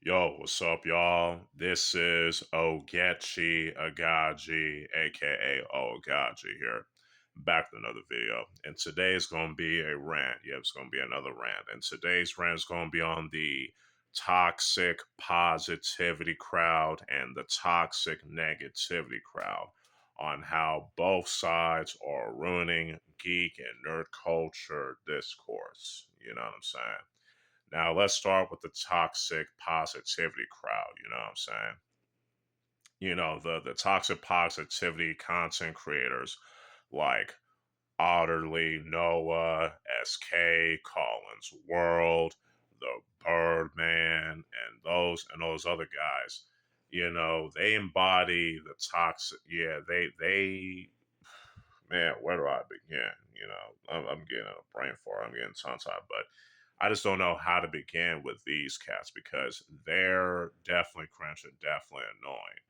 Yo, what's up, y'all? This is Ogechi Aghaji, aka Oaghaji here, back with another video. And today's gonna be a rant. Yeah, it's gonna be another rant. And today's rant is gonna be on the toxic positivity crowd and the toxic negativity crowd, on how both sides are ruining geek and nerd culture discourse. You know what I'm saying? Now let's start with the toxic positivity crowd, you know what I'm saying? The toxic positivity content creators like Otterly, Noah, SK, Collins World, the Birdman, and those other guys. They embody the toxic. Yeah, they man, where do I begin? I'm getting a brain fart. I'm getting tongue tied, but I just don't know how to begin with these cats because they're definitely cringe and definitely annoying.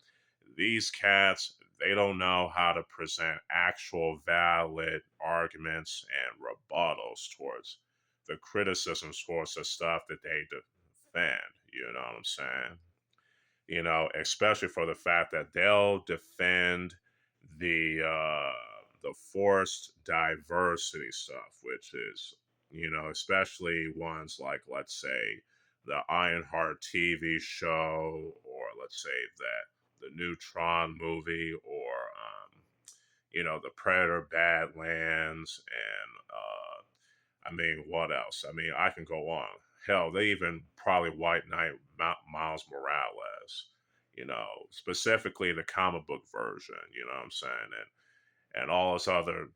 These cats, they don't know how to present actual valid arguments and rebuttals towards the criticisms towards the stuff that they defend. You know what I'm saying? Especially for the fact that they'll defend the forced diversity stuff, which is, especially ones like, let's say, the Ironheart TV show, or let's say that the Neutron movie, or the Predator Badlands, and I mean, what else? I mean, I can go on. Hell, they even probably White Knight Miles Morales, specifically the comic book version, you know what I'm saying? And all this other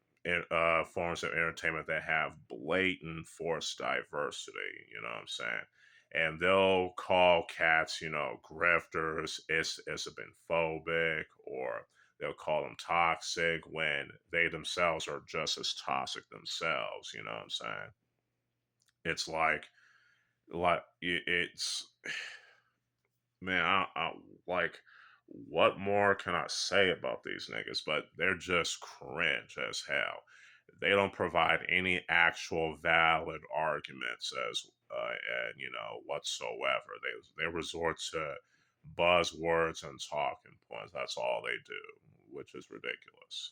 forms of entertainment that have blatant forced diversity, you know what I'm saying? And they'll call cats, grifters, Isabin-phobic, or they'll call them toxic when they themselves are just as toxic themselves, you know what I'm saying? It's it's man, like, what more can I say about these niggas? But they're just cringe as hell. They don't provide any actual valid arguments whatsoever. They resort to buzzwords and talking points. That's all they do, which is ridiculous.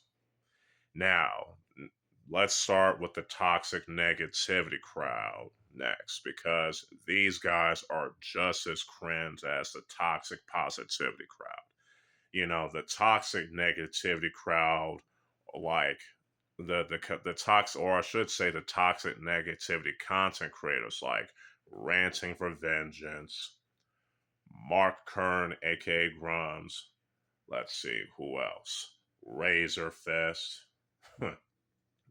Now, let's start with the toxic negativity crowd next, because these guys are just as cringe as the toxic positivity crowd. The toxic negativity crowd, like the toxic, or I should say, the toxic negativity content creators like Ranting for Vengeance, Mark Kern, aka Grums. Let's see who else. Razor Fist.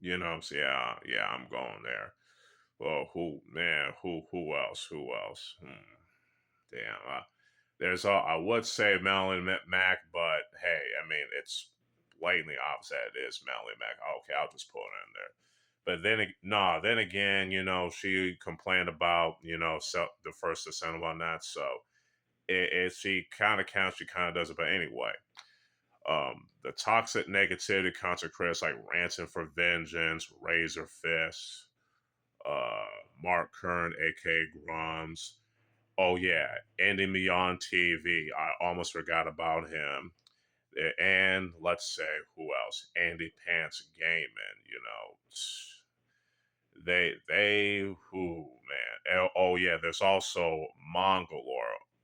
Yeah, I'm going there. Well, who else? Who else? Damn. I would say Melon Mac, but hey, I mean, it's blatantly obvious that it is Melon Mac. Okay, I'll just put it in there. But then again, she complained about, the first ascent on that. So she kind of counts, she kind of does it. But anyway, the toxic negativity content creators like Ranting for Vengeance, Razor Fist, Mark Kern, aka Grums. Oh yeah, Andy Me on TV. I almost forgot about him. And let's say who else? Andy Pants Gaming. They who man. Oh yeah, there's also Mongol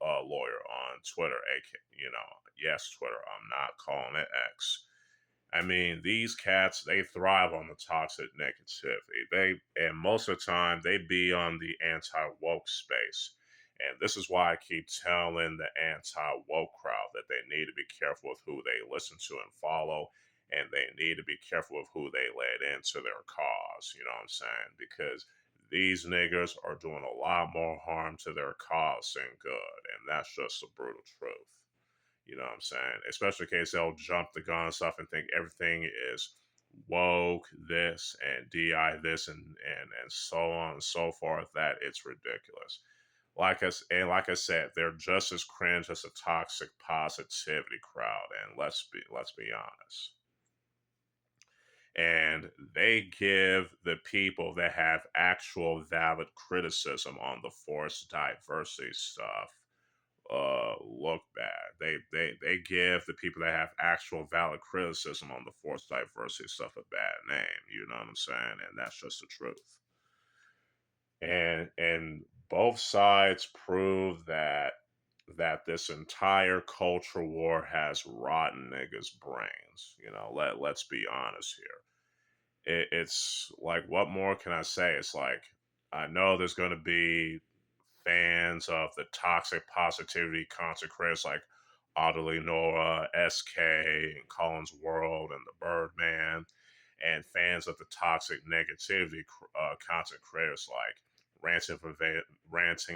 lawyer on Twitter. AK, yes, Twitter. I'm not calling it X. I mean, these cats, they thrive on the toxic negativity. And most of the time, they be on the anti woke space. And this is why I keep telling the anti woke crowd that they need to be careful with who they listen to and follow. And they need to be careful with who they let into their cause. You know what I'm saying? Because these niggers are doing a lot more harm to their cause than good. And that's just the brutal truth. You know what I'm saying? Especially in case they'll jump the gun and stuff and think everything is woke this and DI this and so on and so forth. That it's ridiculous. Like I said, they're just as cringe as a toxic positivity crowd. And let's be honest. And they give the people that have actual valid criticism on the forced diversity stuff look bad. They give the people that have actual valid criticism on the force diversity stuff a bad name. You know what I'm saying? And that's just the truth. And both sides prove that this entire culture war has rotten niggas' brains. You know, let's be honest here. It's like, what more can I say? It's like, I know there's going to be fans of the toxic positivity content creators like Audley Nora, SK, and Collins World, and the Birdman, and fans of the toxic negativity content creators like Ranting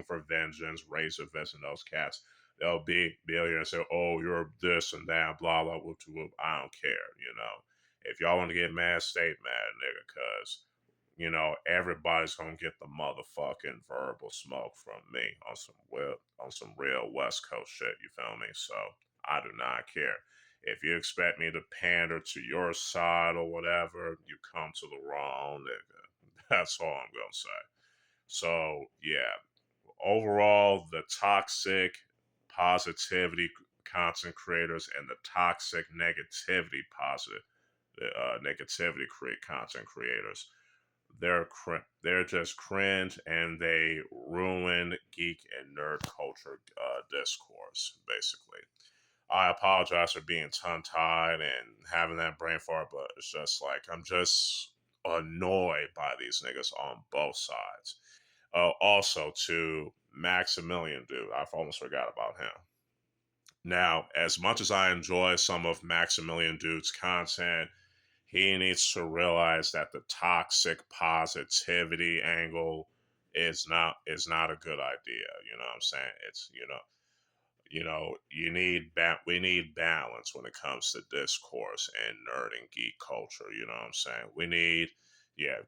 for Vengeance, Razor Vest, and those cats. They'll be here and say, "Oh, you're this and that, blah blah whoop to whoop." I don't care, you know. If y'all want to get mad, stay mad, nigga, cause everybody's gonna get the motherfucking verbal smoke from me on some real West Coast shit. You feel me? So I do not care. If you expect me to pander to your side or whatever, you come to the wrong nigga. That's all I'm gonna say. So yeah, overall, the toxic positivity content creators and the toxic negativity negativity create content creators, they're just cringe, and they ruin geek and nerd culture discourse. Basically, I apologize for being tongue tied and having that brain fart, but it's just like I'm just annoyed by these niggas on both sides. Also, to Maximilian, dude, I almost forgot about him. Now, as much as I enjoy some of Maximilian Dude's content, he needs to realize that the toxic positivity angle is not a good idea. You know what I'm saying? It's we need balance when it comes to discourse and nerd and geek culture. You know what I'm saying?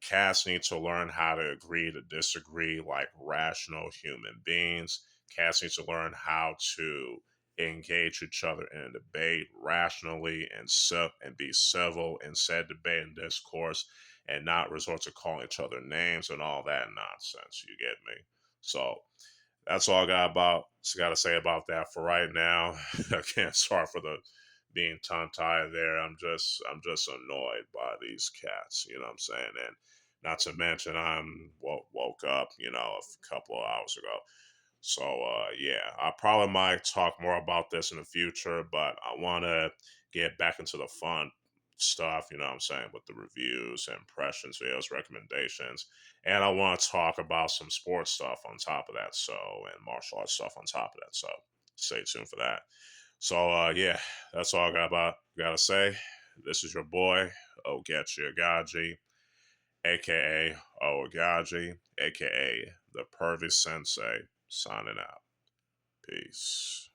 Cats need to learn how to agree to disagree like rational human beings. Cats need to learn how to engage each other in a debate rationally and be civil in said debate and discourse, and not resort to calling each other names and all that nonsense. You get me? So that's all I got to say about that for right now. Again, sorry for the being tongue tied there. I'm just annoyed by these cats. You know what I'm saying? And not to mention, woke up, a couple of hours ago. So yeah, I probably might talk more about this in the future, but I want to get back into the fun stuff. You know what I'm saying, with the reviews, impressions, videos, recommendations, and I want to talk about some sports stuff on top of that. So, and martial arts stuff on top of that. So stay tuned for that. So yeah, that's all gotta say. This is your boy Ogechi Aghaji, aka Oaghaji, aka the Pervy Sensei, signing out. Peace.